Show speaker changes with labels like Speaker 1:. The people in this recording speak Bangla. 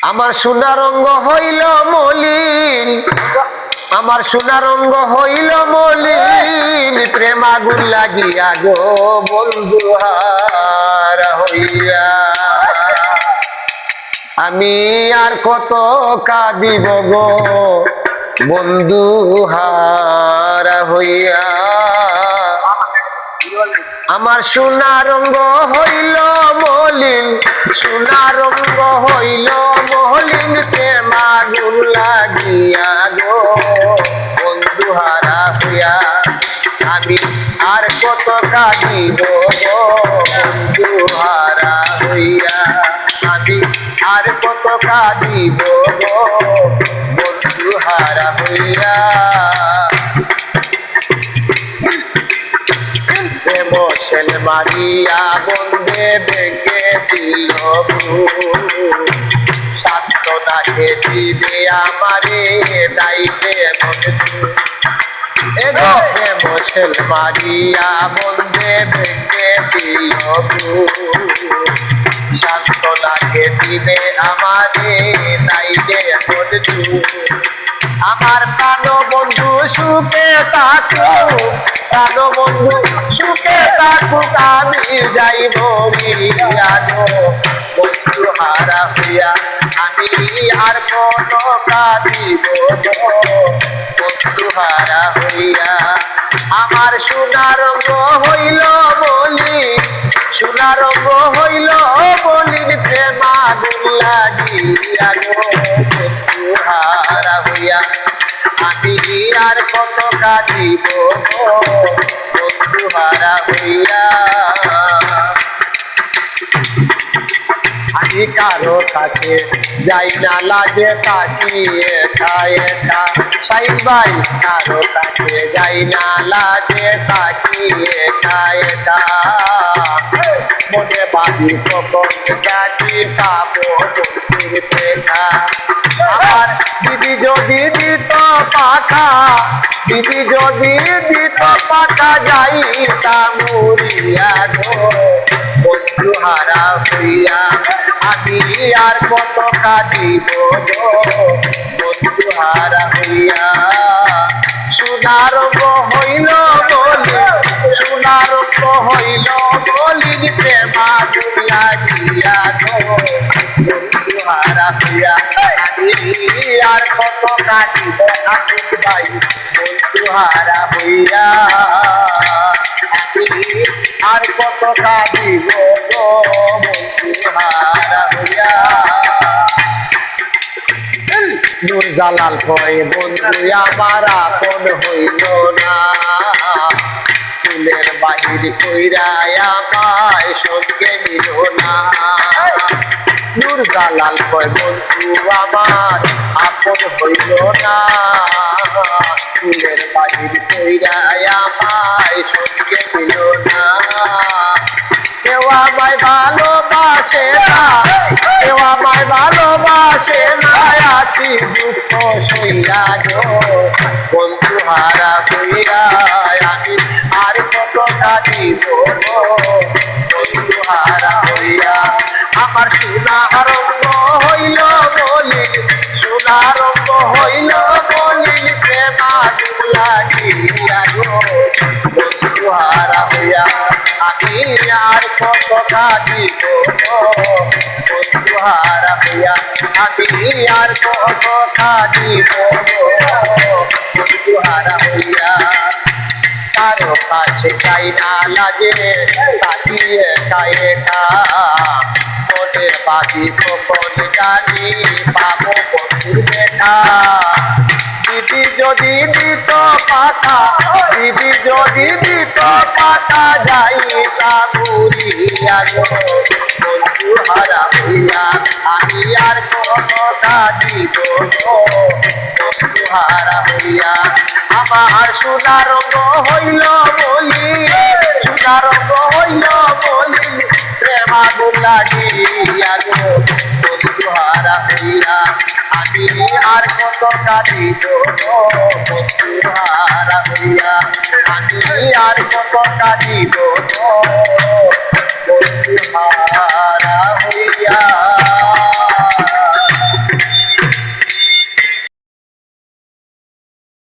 Speaker 1: আমার সোনা রঙ্গ হইল মলিন, আমার সোনা রঙ্গ হইল মলিন, প্রেম আগুন লাগিয়া গো বন্ধু হারা হইয়া। আমি আর কত কাঁদিব গো বন্ধু হারা হইয়া। আমার সোনা রঙ্গ হইল মলিন, সোনা রঙ্গ হইল মলিন, প্রেম আগুন লাগিয়া গো বন্ধু হারা হইয়া। আমি আর কত কাঁদিব গো বন্ধু হারা হইয়া। আমি আর কত কাঁদিব গো বন্ধু হারা হইয়া। মোশেল মারিয়া বন্ধে ভেঙে দিল সান্ত্বনাকে দিবে আমারে দাইতে বন্ধু। এগো মোশেল মারিয়া বন্ধে ভেঙে দিল সান্ত্বনাকে দিবে আমারে দাইতে বন্ধু। আমার প্রাণ বন্ধু সুখে থাকুক, প্রাণ বন্ধু সুখে থাকুক, আমি যাইব গিয়া গো বন্ধু হারা হইয়া। আমি আর কত কাঁদিব গো বন্ধু হারা হইয়া। আমার সোনা রঙ্গ হইল মলিন, সোনা রঙ্গ হইল মলিন, প্রেম আগুন লাগিয়া গো বন্ধু হারা হইয়া। আমি আর কত কাঁদিব গো বন্ধু হারা হইয়া। আমি কারো কাছে যাই না লাজে তাকিয়ে একা একা। সাইন ভাই কারো কাছে যাই না লাজে তাকিয়ে একা একা। মনে ভাবি কখন জানি পাবো বন্ধুর দেখা। আমার দিদি যদি দিত পাখা, দিদি যদি দিত পাখা, যাইতাম উড়িয়া গো বন্ধু হারা হইয়া। আমি আর কত কাঁদিব গো বন্ধু হারা হইয়া। সোনা রঙ্গ হইল মলিন, সোনা রঙ্গ হইল মলিন, প্রেম আগুন লাগিয়া গো বন্ধু হারা হইয়া। আমি আর কত কাঁদিব আকুল ভাই বন্ধু হারা হইয়া। আমি আর কত কাঁদিব গো বন্ধু হারা হইয়া। নূর জালাল কয় বন্ধু আমার আপন হইল না, ফুলের বাহির কইরা আমায় সঙ্গে নিল না। নূর জালাল কয় বন্ধু আমার আপন হইল না, ফুলের বাহির কইরা আমায় সঙ্গে নিল না। কেউ আমায় ভালোবাসে না, কেউ আমায় ভালোবাসে না, আছি দুঃখ সইয়া গো বন্ধু হারা হইয়া। আমি আর কত কাঁদিব গো বন্ধু হারা হইয়া। আমার সোনা রঙ্গ হইল মলিন, সোনা রঙ্গ হইল মলিন, প্রেম আগুন লাগিয়া গো বন্ধু হারা হইয়া। আমি আর কত কাঁদিব গো বন্ধু হারা হইয়া। আমি আর কত কাঁদিব গো বন্ধু হারা হইয়া। কারো কাছে যাই না লাগে তাকিয়ে একা একা। মনে বাকি কখন জানি পাবো বন্ধুর দেখা। দিদি যদি দিত পাতা, দিদি যদি দিত পাতা, যাইতাম উড়িয়া গো বন্ধু হারা হইয়া। আমি আর কত কাঁদিব গো বন্ধু হারা হইয়া। আমার সোনা রঙ্গ হইল মলিন, সোনা রঙ্গ হইল মলিন, প্রেম আগুন লাগিয়া গো বন্ধু হারা হইয়া। আমি আর কত কাঁদিব গো বন্ধু হারা হইয়া। আমি আর কত কাঁদিব গো বন্ধু হারা হইয়া।